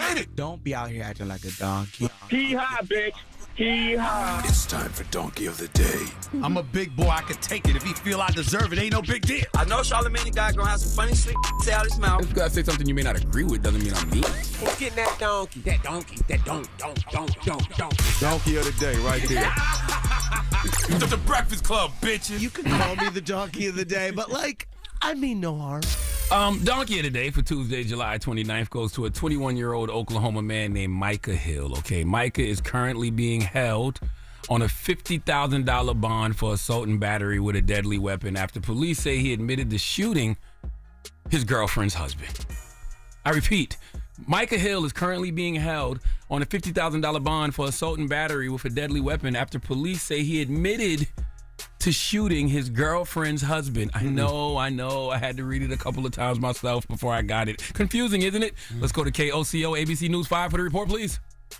Hit it. Don't be out here acting like a donkey. Hee-haw, bitch. Hee-haw. It's time for Donkey of the Day. I'm a big boy. I can take it. If he feel I deserve it, ain't no big deal. I know Charlamagne guy gonna have some funny shit say out his mouth. If you gotta say something you may not agree with, doesn't mean I'm mean. Who's getting that donkey? That donkey. That don't. Donkey of the Day right there. It's the Breakfast Club, bitches. You can call me the donkey of the day, but I mean no harm. Donkey of the Day for Tuesday, July 29th goes to a 21-year-old Oklahoma man named Micah Hill. Okay, Micah is currently being held on a $50,000 bond for assault and battery with a deadly weapon after police say he admitted to shooting his girlfriend's husband. I repeat, Micah Hill is currently being held on a $50,000 bond for assault and battery with a deadly weapon after police say he admitted to shooting his girlfriend's husband. I know. I had to read it a couple of times myself before I got it. Confusing, isn't it? Let's go to KOCO ABC News 5 for the report, please.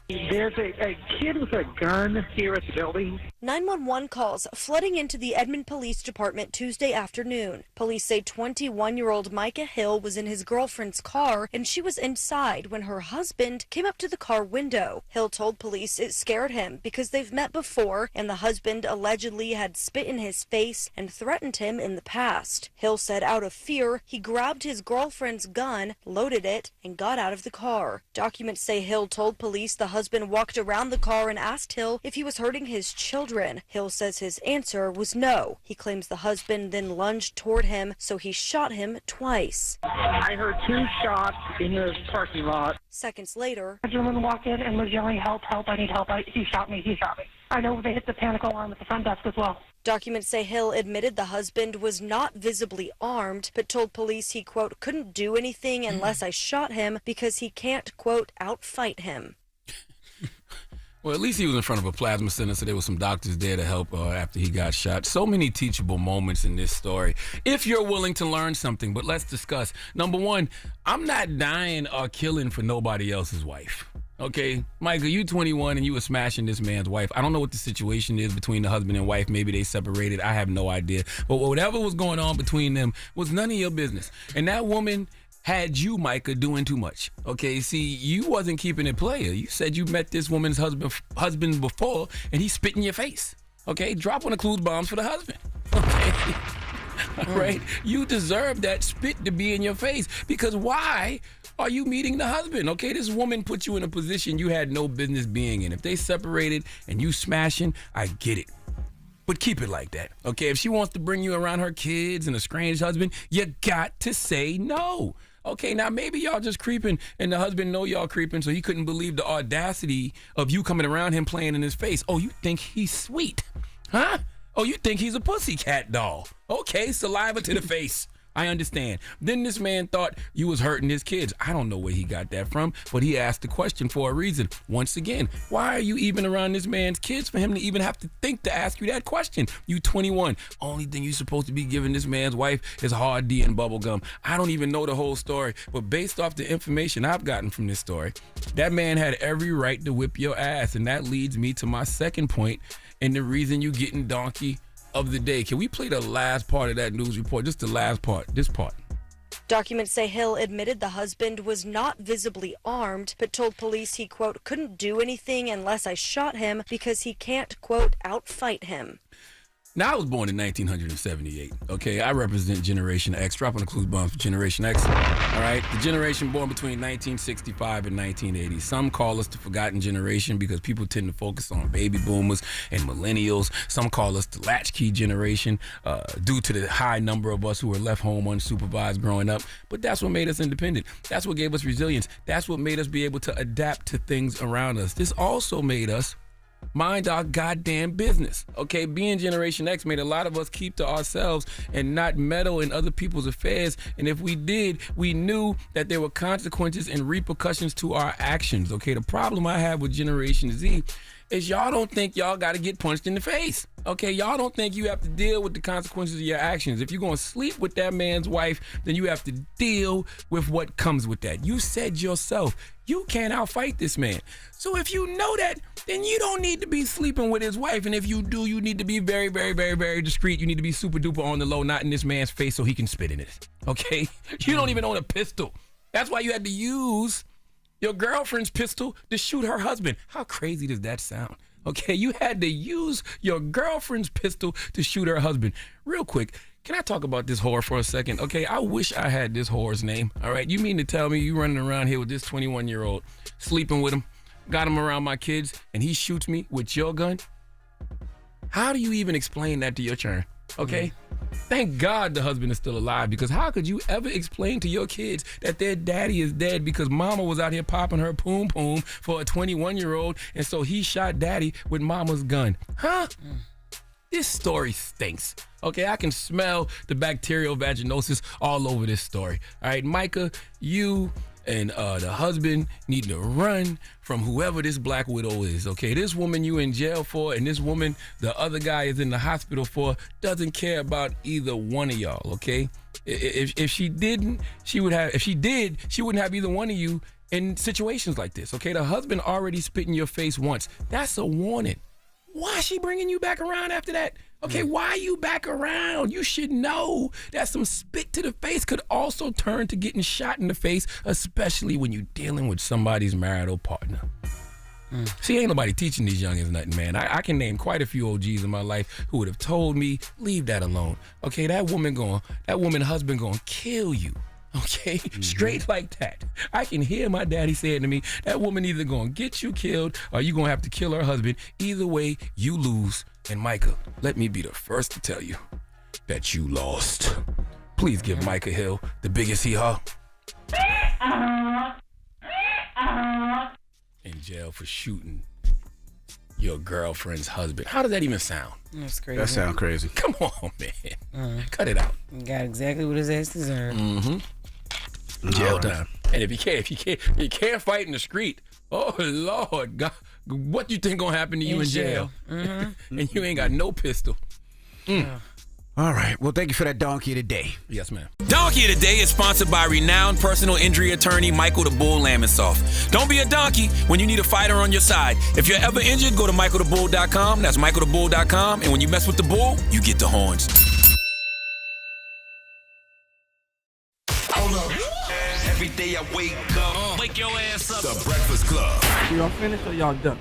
There's a kid with a gun here at the building. 911 calls flooding into the Edmond Police Department Tuesday afternoon. Police say 21-year-old Micah Hill was in his girlfriend's car and she was inside when her husband came up to the car window. Hill told police it scared him because they've met before and the husband allegedly had spit in his face and threatened him in the past. Hill said out of fear, he grabbed his girlfriend's gun, loaded it, and got out of the car. Documents say Hill told police the husband walked around the car and asked Hill if he was hurting his children. Hill says his answer was no. He claims the husband then lunged toward him, so he shot him twice. I heard 2 shots in the parking lot. Seconds later, A gentleman walked in and was yelling, help, I need help. He shot me. I know they hit the panic alarm at the front desk as well. documents say Hill admitted the husband was not visibly armed, but told police he, quote, couldn't do anything unless I shot him because he can't, quote, outfight him. Well, at least he was in front of a plasma center, so there were some doctors there to help after he got shot. So many teachable moments in this story, if you're willing to learn something. But let's discuss. Number one, I'm not dying or killing for nobody else's wife. Okay, Micah, you 21 and you were smashing this man's wife. I don't know what the situation is between the husband and wife. Maybe they separated. I have no idea. But whatever was going on between them was none of your business. And that woman had you, Micah, doing too much. Okay, see, you wasn't keeping it player. You said you met this woman's husband before, and he spit in your face. Okay, drop one of clues bombs for the husband. Okay, all right. You deserve that spit to be in your face because why are you meeting the husband? Okay, this woman put you in a position you had no business being in. If they separated and you smashing, I get it. But keep it like that, okay? If she wants to bring you around her kids and a strange husband, you got to say no. Okay, now maybe y'all just creeping and the husband know y'all creeping, so he couldn't believe the audacity of you coming around him playing in his face. Oh, you think he's sweet, huh? Oh, you think he's a pussycat doll. Okay, saliva to the face. I understand. Then this man thought you was hurting his kids. I don't know where he got that from, but he asked the question for a reason. Once again, why are you even around this man's kids for him to even have to think to ask you that question? You 21. Only thing you supposed to be giving this man's wife is hard D and bubble gum. I don't even know the whole story, but based off the information I've gotten from this story, that man had every right to whip your ass, and that leads me to my second point and the reason you getting donkey of the day. Can we play the last part of that news report? Just the last part, this part. Documents say Hill admitted the husband was not visibly armed, but told police he, quote, couldn't do anything unless I shot him because he can't, quote, outfight him. Now, I was born in 1978, okay? I represent Generation X. Dropping the clues bombs for Generation X, all right? The generation born between 1965 and 1980. Some call us the forgotten generation because people tend to focus on baby boomers and millennials. Some call us the latchkey generation due to the high number of us who were left home unsupervised growing up. But that's what made us independent. That's what gave us resilience. That's what made us be able to adapt to things around us. This also made us mind our goddamn business, okay? Being Generation X made a lot of us keep to ourselves and not meddle in other people's affairs. And if we did, we knew that there were consequences and repercussions to our actions, okay? The problem I have with Generation Z is y'all don't think y'all got to get punched in the face, okay? Y'all don't think you have to deal with the consequences of your actions. If you're going to sleep with that man's wife, then you have to deal with what comes with that. You said yourself, you can't outfight this man. So if you know that, then you don't need to be sleeping with his wife. And if you do, you need to be very, very, very, very discreet. You need to be super duper on the low, not in this man's face so he can spit in it, okay? You don't even own a pistol. That's why you had to use your girlfriend's pistol to shoot her husband. How crazy does that sound? Okay, you had to use your girlfriend's pistol to shoot her husband. Real quick, can I talk about this whore for a second? Okay, I wish I had this whore's name. All right, you mean to tell me you running around here with this 21-year-old, sleeping with him, got him around my kids, and he shoots me with your gun? How do you even explain that to your children? Okay? Thank God the husband is still alive, because how could you ever explain to your kids that their daddy is dead because mama was out here popping her poom poom for a 21-year-old, and so he shot daddy with mama's gun? Huh? This story stinks. Okay, I can smell the bacterial vaginosis all over this story. All right, Micah, you and the husband need to run from whoever this black widow is, okay? This woman you in jail for, and this woman the other guy is in the hospital for, doesn't care about either one of y'all, okay? If she didn't, she would have. If she did, she wouldn't have either one of you in situations like this, okay? The husband already spit in your face once. That's a warning. Why is she bringing you back around after that? Okay, why are you back around? You should know that some spit to the face could also turn to getting shot in the face, especially when you're dealing with somebody's marital partner. See, ain't nobody teaching these youngins nothing, man. I can name quite a few OGs in my life who would have told me, leave that alone. Okay, that woman husband gonna kill you. Okay, straight like that. I can hear my daddy saying to me, that woman either gonna get you killed or you gonna have to kill her husband. Either way, you lose. And Micah, let me be the first to tell you that you lost. Please give Micah Hill the biggest hee-haw. In jail for shooting your girlfriend's husband. How does that even sound? That's crazy. That sounds crazy. Come on, man. Cut it out. You got exactly what his ass deserved. Jail time. And if you can't fight in the street, oh Lord, God, what you think gonna happen to you in jail? And you ain't got no pistol. All right. Well, thank you for that donkey of the day. Yes, ma'am. Donkey of the Day is sponsored by renowned personal injury attorney Michael the Bull Lamonsoff. Don't be a donkey when you need a fighter on your side. If you're ever injured, go to michaelthebull.com. That's michaelthebull.com. And when you mess with the bull, you get the horns. Hold up. Every day I wake up. Wake your ass up. The Breakfast Club. Y'all finished or y'all done?